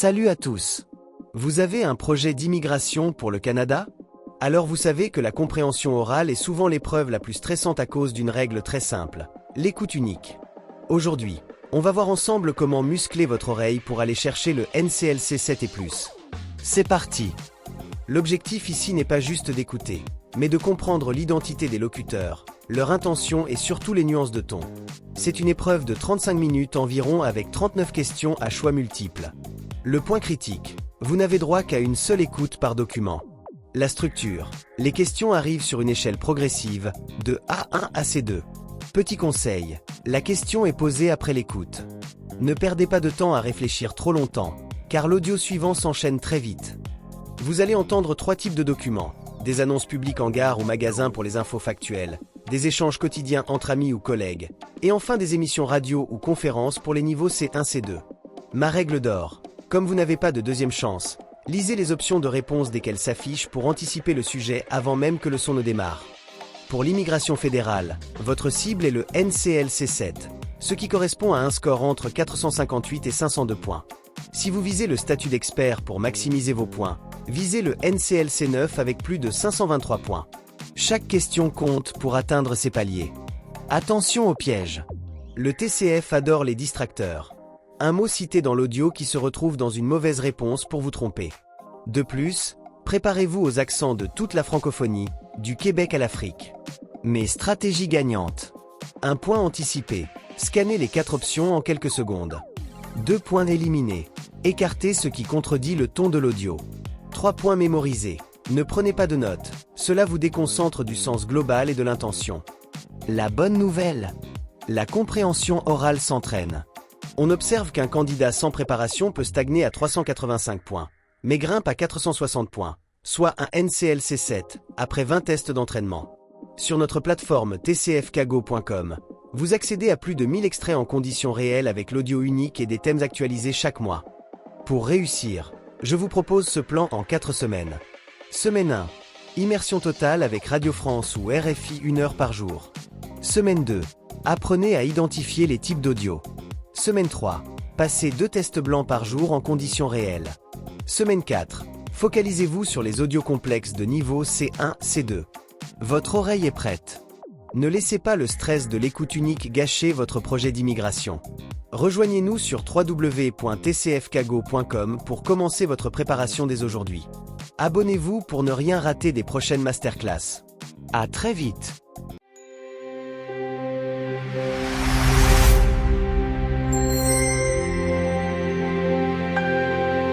Salut à tous! Vous avez un projet d'immigration pour le Canada? Alors vous savez que la compréhension orale est souvent l'épreuve la plus stressante à cause d'une règle très simple, l'écoute unique. Aujourd'hui, on va voir ensemble comment muscler votre oreille pour aller chercher le NCLC 7 et plus. C'est parti! L'objectif ici n'est pas juste d'écouter, mais de comprendre l'identité des locuteurs, leur intention et surtout les nuances de ton. C'est une épreuve de 35 minutes environ avec 39 questions à choix multiples. Le point critique, vous n'avez droit qu'à une seule écoute par document. La structure, les questions arrivent sur une échelle progressive, de A1 à C2. Petit conseil, la question est posée après l'écoute. Ne perdez pas de temps à réfléchir trop longtemps, car l'audio suivant s'enchaîne très vite. Vous allez entendre 3 types de documents, des annonces publiques en gare ou magasin pour les infos factuelles, des échanges quotidiens entre amis ou collègues, et enfin des émissions radio ou conférences pour les niveaux C1, C2. Ma règle d'or, comme vous n'avez pas de deuxième chance, lisez les options de réponse dès qu'elles s'affichent pour anticiper le sujet avant même que le son ne démarre. Pour l'immigration fédérale, votre cible est le NCLC 7, ce qui correspond à un score entre 458 et 502 points. Si vous visez le statut d'expert pour maximiser vos points, visez le NCLC 9 avec plus de 523 points. Chaque question compte pour atteindre ces paliers. Attention aux pièges. Le TCF adore les distracteurs. Un mot cité dans l'audio qui se retrouve dans une mauvaise réponse pour vous tromper. De plus, préparez-vous aux accents de toute la francophonie, du Québec à l'Afrique. Mais stratégie gagnante. Un point anticipé. Scannez les 4 options en quelques secondes. 2 points éliminés. Écartez ce qui contredit le ton de l'audio. 3 points mémorisés. Ne prenez pas de notes. Cela vous déconcentre du sens global et de l'intention. La bonne nouvelle. La compréhension orale s'entraîne. On observe qu'un candidat sans préparation peut stagner à 385 points, mais grimpe à 460 points, soit un NCLC 7, après 20 tests d'entraînement. Sur notre plateforme tcfkago.com, vous accédez à plus de 1000 extraits en conditions réelles avec l'audio unique et des thèmes actualisés chaque mois. Pour réussir, je vous propose ce plan en 4 semaines. Semaine 1, immersion totale avec Radio France ou RFI 1 heure par jour. Semaine 2, apprenez à identifier les types d'audio. Semaine 3, passez 2 tests blancs par jour en conditions réelles. Semaine 4, focalisez-vous sur les audios complexes de niveau C1, C2. Votre oreille est prête. Ne laissez pas le stress de l'écoute unique gâcher votre projet d'immigration. Rejoignez-nous sur www.tcfkago.com pour commencer votre préparation dès aujourd'hui. Abonnez-vous pour ne rien rater des prochaines masterclass. À très vite!